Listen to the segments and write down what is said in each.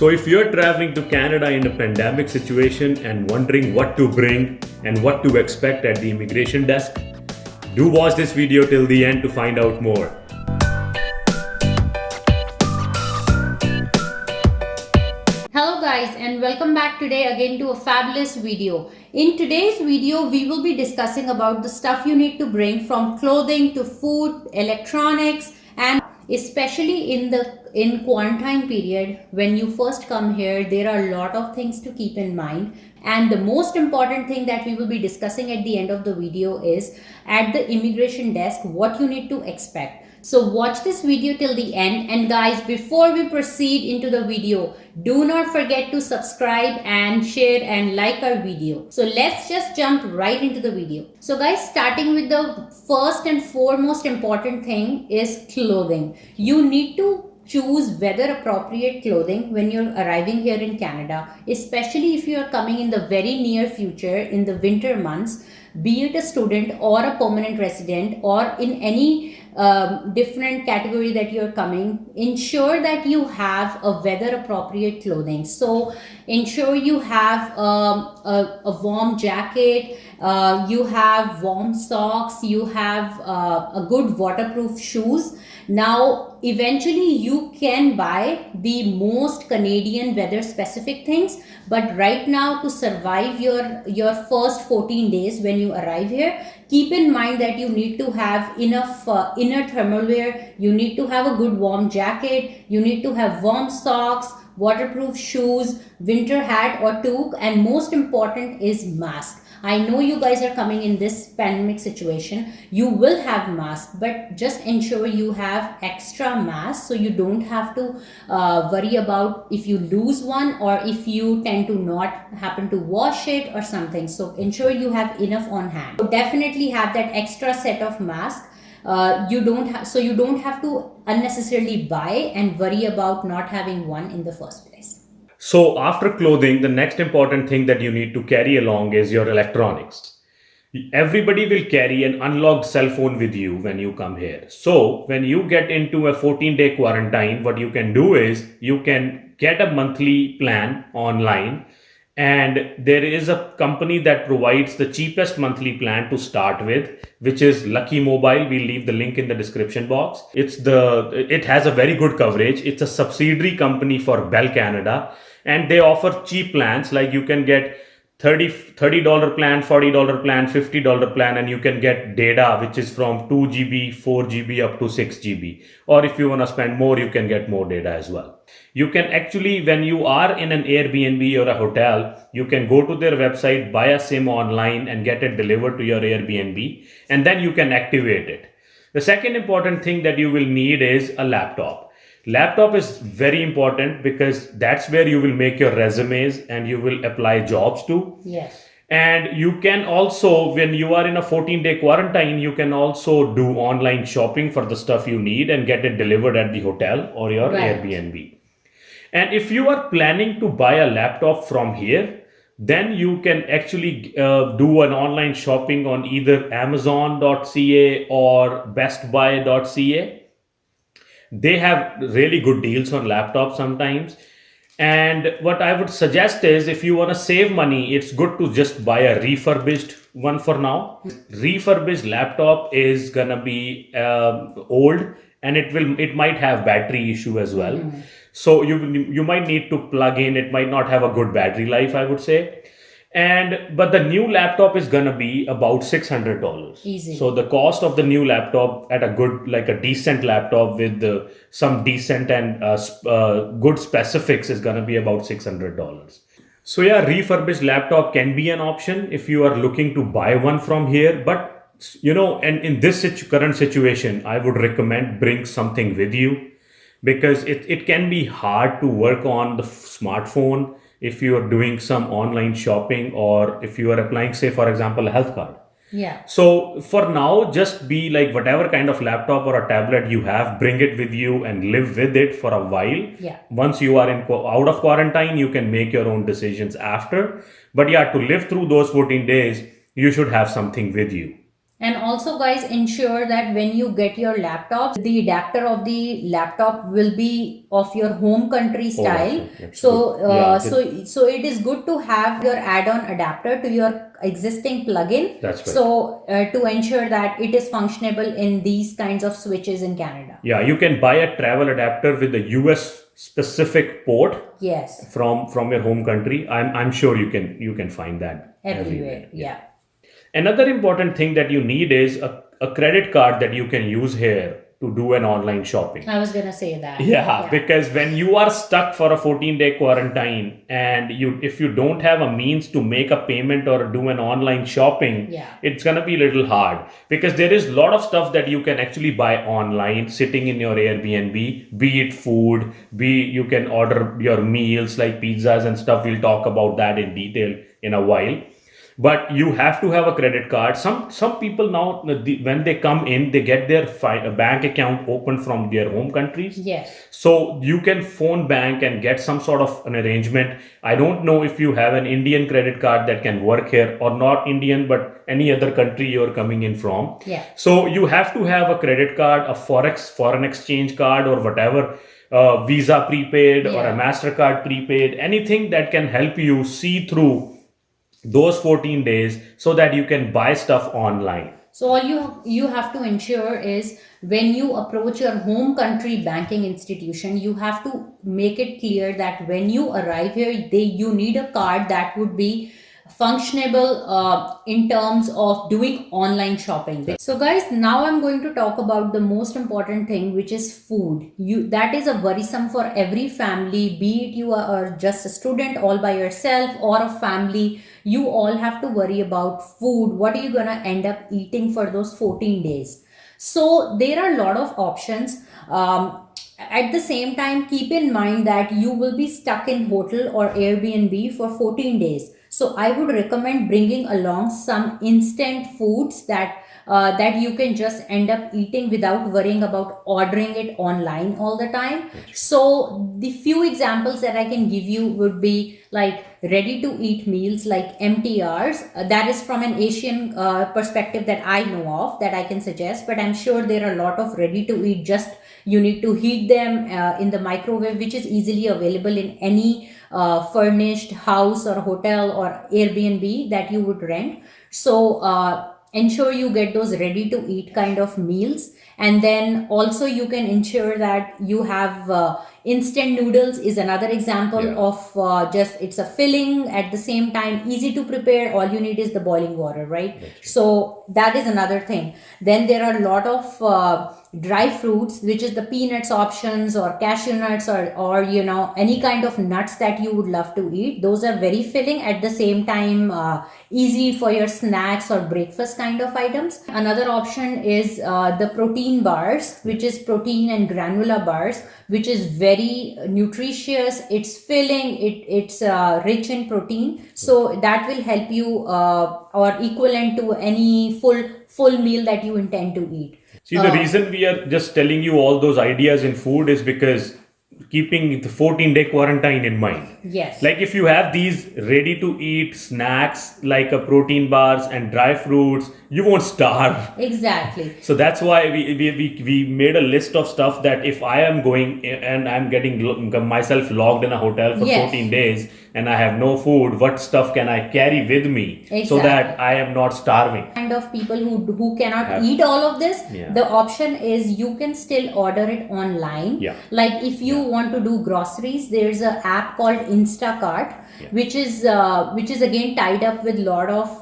So if you're traveling to Canada in a pandemic situation and wondering what to bring and what to expect at the immigration desk, do watch this video till the end to find out more. Hello guys, and welcome back today again to a fabulous video. In today's video, we will be discussing about the stuff you need to bring, from clothing to food, electronics, and especially in quarantine period, when you first come here, there are a lot of things to keep in mind. And the most important thing that we will be discussing at the end of the video is at the immigration desk what you need to expect. So watch this video till the end. And guys, before we proceed into the video, do not forget to subscribe and share and like our video. So let's just jump right into the video. So guys, starting with the first and foremost important thing is clothing. You need to choose weather appropriate clothing when you're arriving here in Canada, especially if you are coming in the very near future in the winter months, be it a student or a permanent resident or in any different category that you're coming. Ensure that you have a weather appropriate clothing. So ensure you have a warm jacket, you have warm socks, you have a good waterproof shoes. Now eventually you can buy the most Canadian weather specific things, but right now to survive your first 14 days when you arrive here, keep in mind that you need to have enough inner thermal wear, you need to have a good warm jacket, you need to have warm socks, waterproof shoes, winter hat or toque, and most important is mask. I know you guys are coming in this pandemic situation, you will have masks, but just ensure you have extra masks so you don't have to worry about if you lose one or if you tend to not happen to wash it or something. So ensure you have enough on hand. Definitely have that extra set of masks. You don't have to unnecessarily buy and worry about not having one in the first place. So after clothing, the next important thing that you need to carry along is your electronics. Everybody will carry an unlocked cell phone with you when you come here. So when you get into a 14-day quarantine, what you can do is you can get a monthly plan online, and there is a company that provides the cheapest monthly plan to start with, which is Lucky Mobile. We'll leave the link in the description box. It has a very good coverage. It's a subsidiary company for Bell Canada, and they offer cheap plans. Like you can get $30 plan, $40 plan, $50 plan, and you can get data which is from 2 GB, 4 GB up to 6 GB. Or if you want to spend more, you can get more data as well. You can actually, when you are in an Airbnb or a hotel, you can go to their website, buy a SIM online and get it delivered to your Airbnb, and then you can activate it. The second important thing that you will need is a laptop. Laptop is very important because that's where you will make your resumes and you will apply jobs to. Yes. And you can also, when you are in a 14-day quarantine, you can also do online shopping for the stuff you need and get it delivered at the hotel or your Airbnb. And if you are planning to buy a laptop from here, then you can actually do an online shopping on either Amazon.ca or bestbuy.ca. They have really good deals on laptops sometimes. And what I would suggest is, if you want to save money, it's good to just buy a refurbished one for now. Refurbished laptop is gonna be old, and it might have battery issue as well. So you might need to plug in. It might not have a good battery life, I would say. But the new laptop is gonna be about $600. Easy. So the cost of the new laptop at a decent laptop with some decent and good specifics is gonna be about $600. So yeah, refurbished laptop can be an option if you are looking to buy one from here. But and in this current situation, I would recommend bring something with you, because it can be hard to work on the smartphone if you are doing some online shopping or if you are applying, say, for example, a health card. Yeah. So for now, just be like whatever kind of laptop or a tablet you have, bring it with you and live with it for a while. Yeah. Once you are out of quarantine, you can make your own decisions after. But yeah, to live through those 14 days, you should have something with you. And also, guys, ensure that when you get your laptop, the adapter of the laptop will be of your home country style. That's So, good. Yeah, so it is good to have your add-on adapter to your existing plugin. That's right. So, to ensure that it is functionable in these kinds of switches in Canada. Yeah, you can buy a travel adapter with the US specific port. Yes. From your home country. I'm sure you can find that Everywhere. Yeah. Another important thing that you need is a credit card that you can use here to do an online shopping. I was gonna say that. Yeah, because when you are stuck for a 14-day quarantine and if you don't have a means to make a payment or do an online shopping, it's gonna be a little hard because there is a lot of stuff that you can actually buy online sitting in your Airbnb, be it food, you can order your meals like pizzas and stuff. We'll talk about that in detail in a while. But you have to have a credit card. Some people now, when they come in, they get their bank account open from their home countries. Yes. So you can phone bank and get some sort of an arrangement. I don't know if you have an Indian credit card that can work here, or not Indian, but any other country you're coming in from. Yeah. So you have to have a credit card, a foreign exchange card, or whatever. Visa prepaid or a MasterCard prepaid, anything that can help you see through those 14 days so that you can buy stuff online. So all you have to ensure is when you approach your home country banking institution, you have to make it clear that when you arrive here, you need a card that would be functionable in terms of doing online shopping. So guys, now I'm going to talk about the most important thing, which is food. That is a worrisome for every family, be it you are just a student all by yourself or a family. You all have to worry about food. What are you gonna end up eating for those 14 days? So there are a lot of options. At the same time, keep in mind that you will be stuck in hotel or Airbnb for 14 days. So I would recommend bringing along some instant foods that you can just end up eating without worrying about ordering it online all the time. So the few examples that I can give you would be like ready to eat meals like MTRs. That is from an Asian perspective that I know of that I can suggest, but I'm sure there are a lot of ready to eat. Just you need to heat them in the microwave, which is easily available in any furnished house or hotel or Airbnb that you would rent. So ensure you get those ready to eat kind of meals. And then also you can ensure that you have instant noodles is another example of just it's a filling, at the same time easy to prepare. All you need is the boiling water, right? So that is another thing. Then there are a lot of dry fruits, which is the peanuts options or cashew nuts or you know, any kind of nuts that you would love to eat. Those are very filling, at the same time easy for your snacks or breakfast kind of items. Another option is the protein bars, which is protein and granola bars, which is very nutritious. It's filling, it's rich in protein, so that will help you or equivalent to any full meal that you intend to eat. See, the reason we are just telling you all those ideas in food is because keeping the 14-day quarantine in mind. Yes. Like if you have these ready to eat snacks like a protein bars and dry fruits, you won't starve. Exactly. So that's why we made a list of stuff that if I am going and I'm getting myself logged in a hotel for 14 days and I have no food, what stuff can I carry with me so that I am not starving? Kind of people who cannot eat all of this, the option is you can still order it online. Like if you want to do groceries, there's an app called Instacart, which is again tied up with a lot of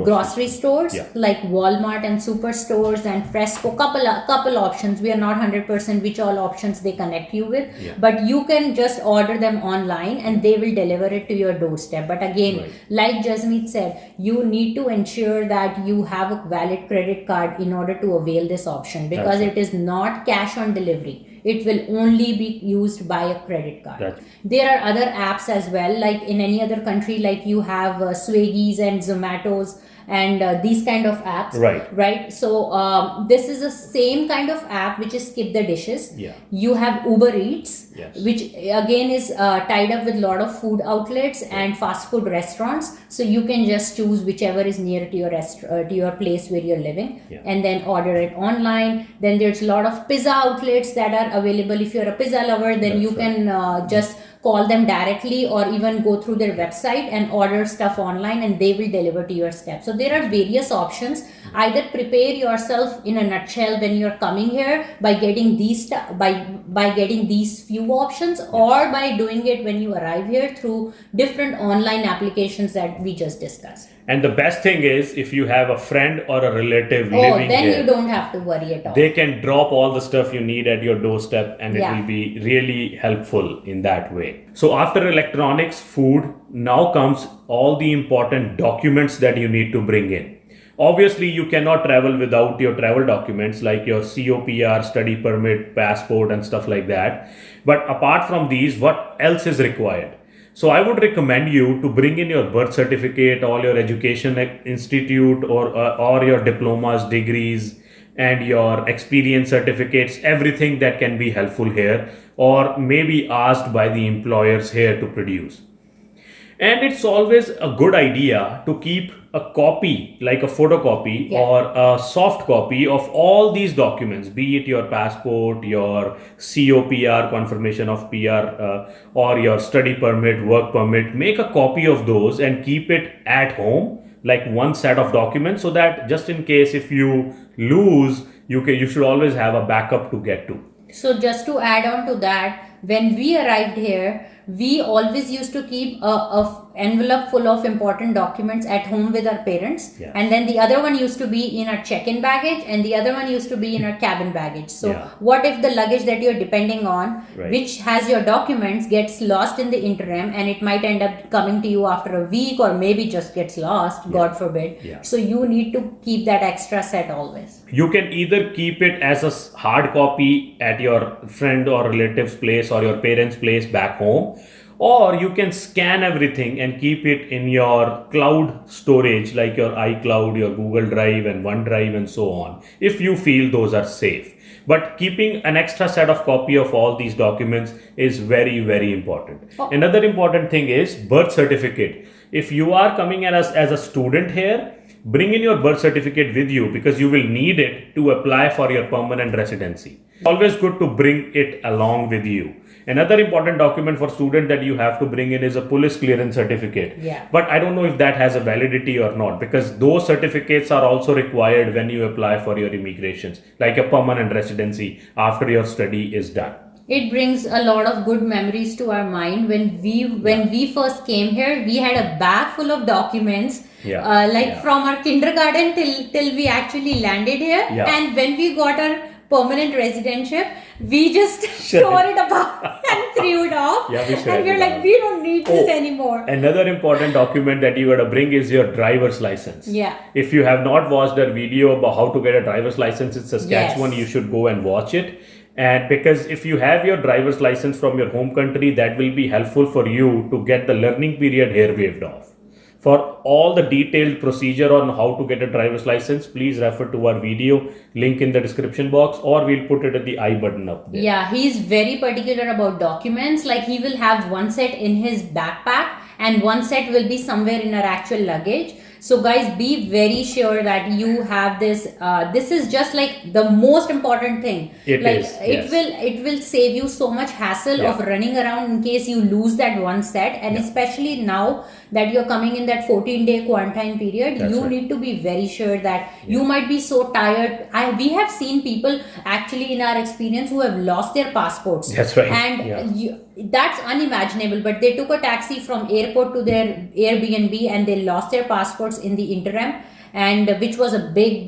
grocery stores like Walmart and superstores and Fresco. Couple options. We are not 100% which all options they connect you with, but you can just order them online and they will deliver it to your doorstep. But again, like Jasmeet said, you need to ensure that you have a valid credit card in order to avail this option, because it is not cash on delivery. It will only be used by a credit card. There are other apps as well, like in any other country, like you have Swiggy's and Zomato's and these kind of apps. Right. So this is the same kind of app which is Skip the Dishes. Yeah. You have Uber Eats, Yes. which again is tied up with a lot of food outlets and fast food restaurants. So you can just choose whichever is near to your to your place where you're living, and then order it online. Then there's a lot of pizza outlets that are available. If you're a pizza lover, then you can just call them directly, or even go through their website and order stuff online, and they will deliver to your step. So there are various options. Either prepare yourself in a nutshell when you're coming here by getting these by getting these few options, or by doing it when you arrive here through different online applications that we just discussed. And the best thing is, if you have a friend or a relative living then here, you don't have to worry at all. they can drop all the stuff you need at your doorstep, and it will be really helpful in that way. So after electronics, food, now comes all the important documents that you need to bring in. Obviously, you cannot travel without your travel documents like your COPR, study permit, passport, and stuff like that. But apart from these, what else is required? So I would recommend you to bring in your birth certificate, all your education institute, or your diplomas, degrees, and your experience certificates, everything that can be helpful here, or maybe asked by the employers here to produce. And it's always a good idea to keep a copy, like a photocopy or a soft copy of all these documents, be it your passport, your COPR, confirmation of PR, or your study permit, work permit. Make a copy of those and keep it at home, like one set of documents, so that just in case if you lose, you should always have a backup to get to. So just to add on to that, when we arrived here, we always used to keep a envelope full of important documents at home with our parents, and then the other one used to be in our check-in baggage, and the other one used to be in our cabin baggage. So what if the luggage that you're depending on, which has your documents, gets lost in the interim, and it might end up coming to you after a week, or maybe just gets lost, God forbid. So you need to keep that extra set always. You can either keep it as a hard copy at your friend or relative's place or your parents' place back home, or you can scan everything and keep it in your cloud storage like your iCloud, your Google Drive and OneDrive and so on, if you feel those are safe. But keeping an extra set of copy of all these documents is very, very important. Another important thing is birth certificate. If you are coming as a student here, bring in your birth certificate with you, because you will need it to apply for your permanent residency. Always good to bring it along with you. Another important document for student that you have to bring in is a police clearance certificate. But I don't know if that has a validity or not, because those certificates are also required when you apply for your immigrations, like a permanent residency after your study is done. It brings a lot of good memories to our mind. When we first came here, we had a bag full of documents, from our kindergarten till we actually landed here. And when we got our permanent residentship, we just tore it apart and threw it off. And we're like, we don't need this anymore. Another important document that you got to bring is your driver's license. If you have not watched our video about how to get a driver's license in Saskatchewan, you should go and watch it. And because if you have your driver's license from your home country, that will be helpful for you to get the learning period here waived off. For all the detailed procedure on how to get a driver's license, please refer to our video, link in the description box, or we'll put it at the I button up there. He's very particular about documents. Like, he will have one set in his backpack and one set will be somewhere in our actual luggage. So guys, be very sure that you have this. This is just like the most important thing. It will save you so much hassle of running around in case you lose that one set. And especially now that you're coming in that 14-day quarantine period, you need to be very sure that you might be so tired. We have seen people actually in our experience who have lost their passports. That's right. And that's unimaginable. But they took a taxi from airport to their Airbnb and they lost their passports in the interim, and which was a big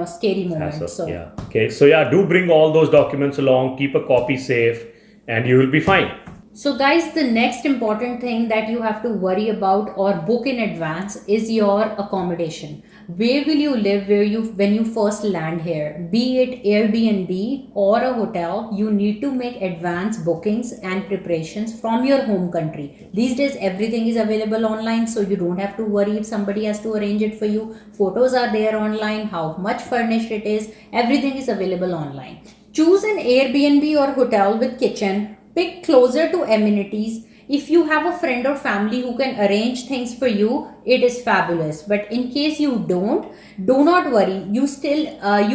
scary moment. So do bring all those documents along, keep a copy safe, and you will be fine. So guys, the next important thing that you have to worry about or book in advance is your accommodation. where will you live when you first land here, be it Airbnb or a hotel. You need to make advanced bookings and preparations from your home country. These days everything is available online, so you don't have to worry if somebody has to arrange it for you. Photos are there online, how much furnished it is, everything is available online. Choose an Airbnb or hotel with kitchen. Pick closer to amenities. If you have a friend or family who can arrange things for you, it is fabulous. But in case you don't, do not worry. You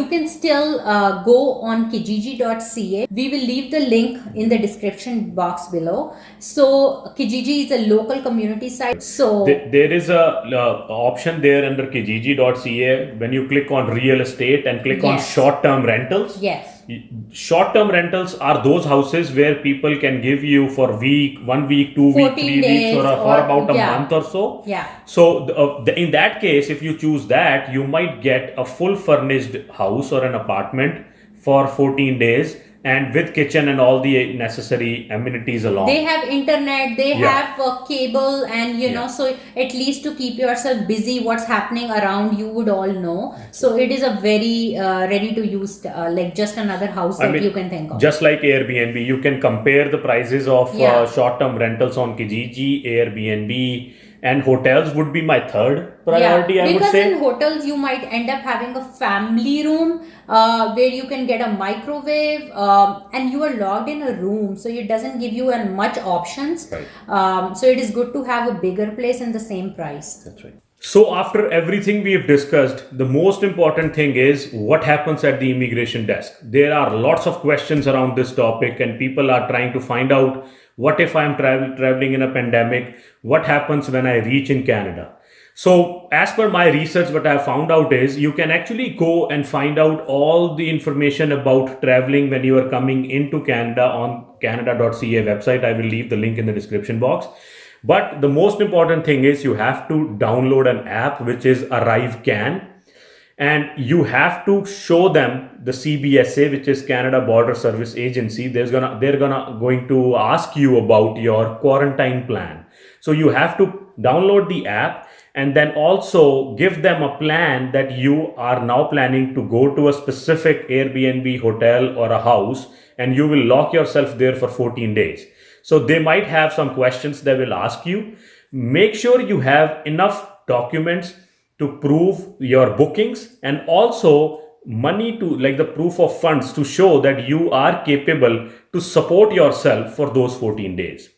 can still go on Kijiji.ca. We will leave the link in the description box below. So Kijiji is a local community site. So there is a option there under Kijiji.ca when you click on real estate and click on short-term rentals. Yes. Short-term rentals are those houses where people can give you for 1 week, 2 weeks, 3 weeks, or for about a month or so. Yeah. So in that case, if you choose that, you might get a full furnished house or an apartment for 14 days. And with kitchen and all the necessary amenities along. They have internet, they have cable, and so at least to keep yourself busy, what's happening around you would all know. So it is a very ready to use, like just another house that you can think of. Just like Airbnb, you can compare the prices of short-term rentals on Kijiji, Airbnb, and hotels would be my third priority, I would say. Because in hotels, you might end up having a family room where you can get a microwave and you are locked in a room. So it doesn't give you much options. Right. So it is good to have a bigger place in the same price. That's right. So after everything we have discussed, the most important thing is what happens at the immigration desk. There are lots of questions around this topic and people are trying to find out, what if I'm traveling in a pandemic? What happens when I reach in Canada? So as per my research, what I found out is you can actually go and find out all the information about traveling when you are coming into Canada on Canada.ca website. I will leave the link in the description box. But the most important thing is you have to download an app which is ArriveCAN, and you have to show them the CBSA, which is Canada Border Service Agency. They're going to ask you about your quarantine plan. So you have to download the app and then also give them a plan that you are now planning to go to a specific Airbnb hotel or a house, and you will lock yourself there for 14 days. So they might have some questions they will ask you. Make sure you have enough documents to prove your bookings, and also money to, like, the proof of funds to show that you are capable to support yourself for those 14 days.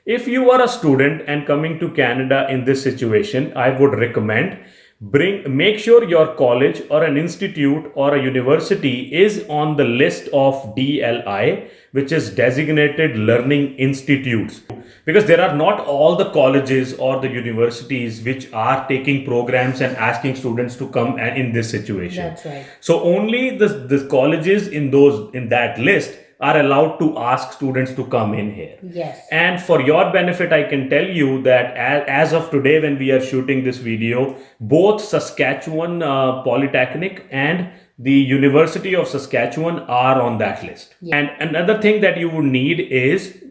If you are a student and coming to Canada in this situation, I would recommend make sure your college or an institute or a university is on the list of DLI, which is Designated Learning Institutes, because there are not all the colleges or the universities which are taking programs and asking students to come in this situation. That's right. So only the colleges in that list are allowed to ask students to come in here. Yes. And for your benefit, I can tell you that as of today, when we are shooting this video, both Saskatchewan Polytechnic and the University of Saskatchewan are on that list. Yeah. And another thing that you would need is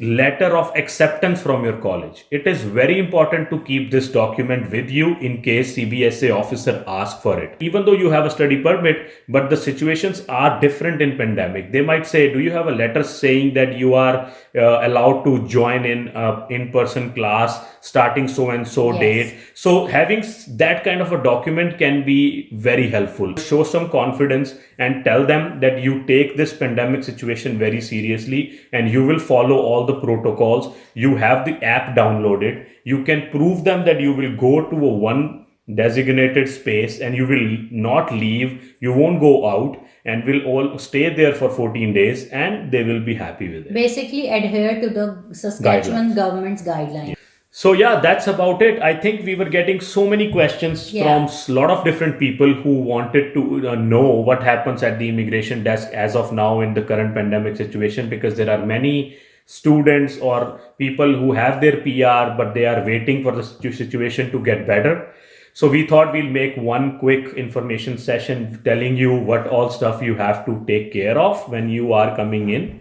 letter of acceptance from your college. It is very important to keep this document with you in case CBSA officer asks for it. Even though you have a study permit, but the situations are different in pandemic. They might say, do you have a letter saying that you are allowed to join in-person class starting so and so date? So having that kind of a document can be very helpful. Show some confidence and tell them that you take this pandemic situation very seriously and you will follow all the protocols. You have the app downloaded. You can prove them that you will go to one designated space and you will not leave. You won't go out and will all stay there for 14 days, and they will be happy with it. Basically adhere to the Saskatchewan government's guidelines. So yeah, that's about it. I think we were getting so many questions from a lot of different people who wanted to know what happens at the immigration desk as of now in the current pandemic situation, because there are many students or people who have their PR but they are waiting for the situation to get better. So we thought we'll make one quick information session telling you what all stuff you have to take care of when you are coming in.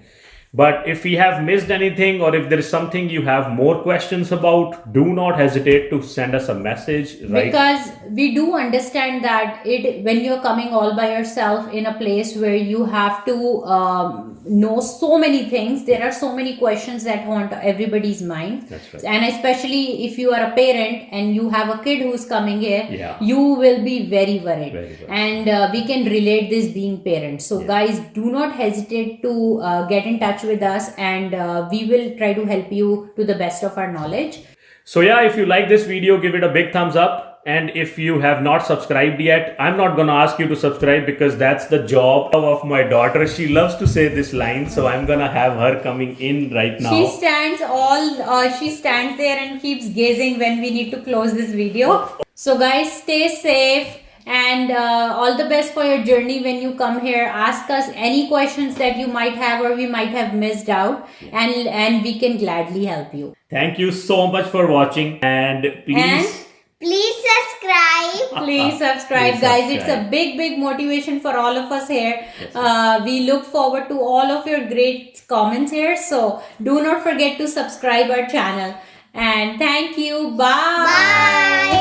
But if we have missed anything or if there is something you have more questions about, do not hesitate to send us a message. Right? Because we do understand that when you're coming all by yourself in a place where you have to know so many things, there are so many questions that haunt everybody's mind. That's right. And especially if you are a parent and you have a kid who's coming here, Yeah. you will be very worried. Very worried. And we can relate this being parents. So guys, do not hesitate to get in touch with us, and we will try to help you to the best of our knowledge. So yeah, if you like this video, give it a big thumbs up. And if you have not subscribed yet, I'm not going to ask you to subscribe because that's the job of my daughter. She loves to say this line, so I'm going to have her coming in right now. She stands there and keeps gazing when we need to close this video. So guys, stay safe. And all the best for your journey when you come here. Ask us any questions that you might have or we might have missed out, and we can gladly help you. Thank you so much for watching, and Please subscribe. Please subscribe, Please guys. subscribe. It's a big motivation for all of us here. We look forward to all of your great comments here. So do not forget to subscribe our channel. And thank you. Bye. Bye.